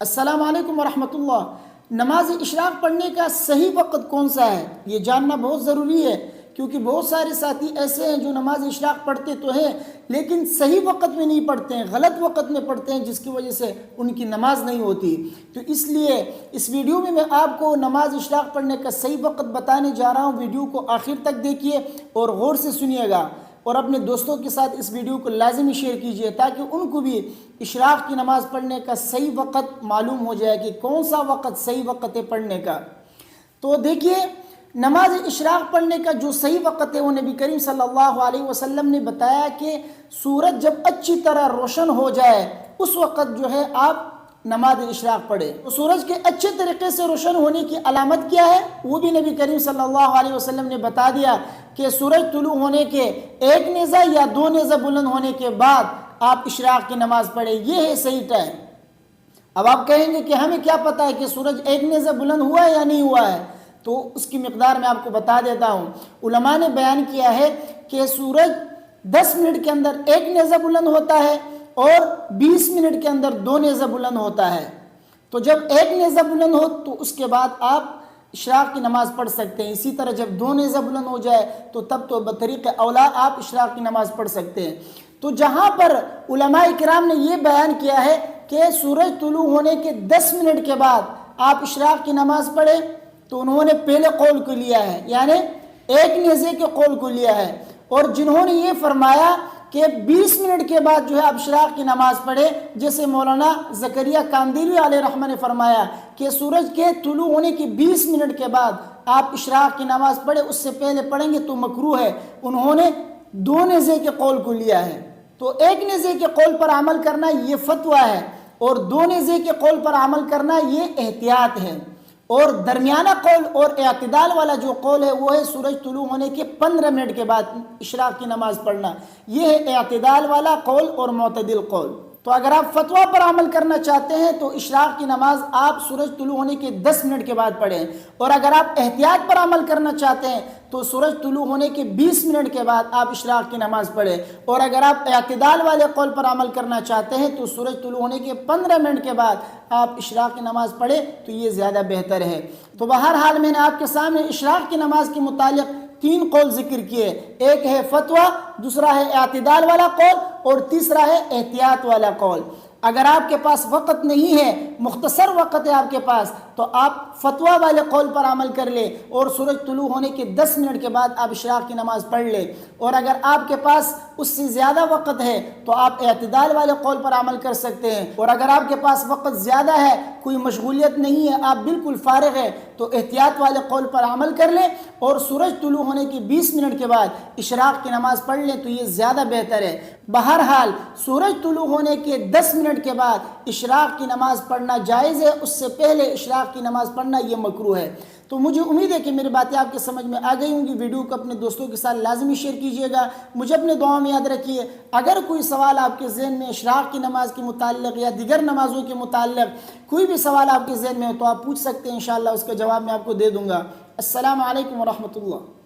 السلام علیکم ورحمۃ اللہ۔ نماز اشراق پڑھنے کا صحیح وقت کون سا ہے یہ جاننا بہت ضروری ہے، کیونکہ بہت سارے ساتھی ایسے ہیں جو نماز اشراق پڑھتے تو ہیں لیکن صحیح وقت میں نہیں پڑھتے ہیں، غلط وقت میں پڑھتے ہیں، جس کی وجہ سے ان کی نماز نہیں ہوتی۔ تو اس لیے اس ویڈیو میں آپ کو نماز اشراق پڑھنے کا صحیح وقت بتانے جا رہا ہوں۔ ویڈیو کو آخر تک دیکھیے اور غور سے سنیے گا، اور اپنے دوستوں کے ساتھ اس ویڈیو کو لازمی شیئر کیجئے تاکہ ان کو بھی اشراق کی نماز پڑھنے کا صحیح وقت معلوم ہو جائے کہ کون سا وقت صحیح وقت ہے پڑھنے کا۔ تو دیکھیے، نماز اشراق پڑھنے کا جو صحیح وقت ہے وہ نبی کریم صلی اللہ علیہ وسلم نے بتایا کہ سورج جب اچھی طرح روشن ہو جائے اس وقت جو ہے آپ نماز اشراق پڑھے۔ سورج کے اچھے طریقے سے روشن ہونے کی علامت کیا ہے وہ بھی نبی کریم صلی اللہ علیہ وسلم نے بتا دیا کہ سورج طلوع ہونے کے ایک نیزہ یا دو نیزہ بلند ہونے کے بعد آپ اشراق کی نماز پڑھیں، یہ ہے صحیح ٹائم۔ اب آپ کہیں گے کہ ہمیں کیا پتہ ہے کہ سورج ایک نیزہ بلند ہوا ہے یا نہیں ہوا ہے، تو اس کی مقدار میں آپ کو بتا دیتا ہوں۔ علماء نے بیان کیا ہے کہ سورج 10 منٹ کے اندر ایک نیزہ بلند ہوتا ہے اور 20 منٹ کے اندر دو نیزہ بلند ہوتا ہے۔ تو جب ایک نیزہ بلند ہو تو اس کے بعد آپ اشراق کی نماز پڑھ سکتے ہیں۔ اسی طرح جب دو نیزہ بلند ہو جائے تو تب تو بطریق اولا آپ اشراق کی نماز پڑھ سکتے ہیں۔ تو جہاں پر علماء کرام نے یہ بیان کیا ہے کہ سورج طلوع ہونے کے 10 منٹ کے بعد آپ اشراق کی نماز پڑھیں، تو انہوں نے پہلے قول کو لیا ہے، یعنی ایک نیزے کے قول کو لیا ہے۔ اور جنہوں نے یہ فرمایا کہ 20 منٹ کے بعد جو ہے آپ اشراق کی نماز پڑھیں، جیسے مولانا زکریا کاندیلوی علیہ رحمہ نے فرمایا کہ سورج کے طلوع ہونے کے 20 منٹ کے بعد آپ اشراق کی نماز پڑھیں، اس سے پہلے پڑھیں گے تو مکروہ ہے۔ انہوں نے دو نیزے کے قول کو لیا ہے۔ تو ایک نیزے کے قول پر عمل کرنا یہ فتویٰ ہے، اور دو نیزے کے قول پر عمل کرنا یہ احتیاط ہے۔ اور درمیانہ قول اور اعتدال والا جو قول ہے وہ ہے سورج طلوع ہونے کے 15 منٹ کے بعد اشراق کی نماز پڑھنا، یہ ہے اعتدال والا قول اور معتدل قول۔ تو اگر آپ فتویٰ پر عمل کرنا چاہتے ہیں تو اشراق کی نماز آپ سورج طلوع ہونے کے 10 منٹ کے بعد پڑھیں، اور اگر آپ احتیاط پر عمل کرنا چاہتے ہیں تو سورج طلوع ہونے کے 20 منٹ کے بعد آپ اشراق کی نماز پڑھیں، اور اگر آپ اعتدال والے قول پر عمل کرنا چاہتے ہیں تو سورج طلوع ہونے کے 15 منٹ کے بعد آپ اشراق کی نماز پڑھیں تو یہ زیادہ بہتر ہے۔ تو بہرحال میں نے آپ کے سامنے اشراق کی نماز کے متعلق 3 قول ذکر کیے، ایک ہے فتویٰ، دوسرا ہے اعتدال والا قول، اور تیسرا ہے احتیاط والا قول۔ اگر آپ کے پاس وقت نہیں ہے، مختصر وقت ہے آپ کے پاس، تو آپ فتویٰ والے قول پر عمل کر لیں اور سورج طلوع ہونے کے 10 منٹ کے بعد آپ اشراق کی نماز پڑھ لیں، اور اگر آپ کے پاس اس سے زیادہ وقت ہے تو آپ اعتدال والے قول پر عمل کر سکتے ہیں، اور اگر آپ کے پاس وقت زیادہ ہے، کوئی مشغولیت نہیں ہے، آپ بالکل فارغ ہیں، تو احتیاط والے قول پر عمل کر لیں اور سورج طلوع ہونے کے 20 منٹ کے بعد اشراق کی نماز پڑھ لیں تو یہ زیادہ بہتر ہے۔ بہرحال سورج طلوع ہونے کے 10 منٹ کے بعد اشراق کی نماز پڑھنا جائز ہے، اس سے پہلے اشراق کی نماز پڑھنا یہ مکروہ ہے۔ تو مجھے امید ہے کہ میری باتیں آپ کے سمجھ میں آ گئی ہوں گی۔ ویڈیو کو اپنے دوستوں کے ساتھ لازمی شیئر کیجئے گا، مجھے اپنے دعاؤں میں یاد رکھیے۔ اگر کوئی سوال آپ کے ذہن میں اشراق کی نماز کے متعلق یا دیگر نمازوں کے متعلق کوئی بھی سوال آپ کے ذہن میں ہو تو آپ پوچھ سکتے ہیں، انشاءاللہ اس کا جواب میں آپ کو دے دوں گا۔ السلام علیکم ورحمۃ اللہ۔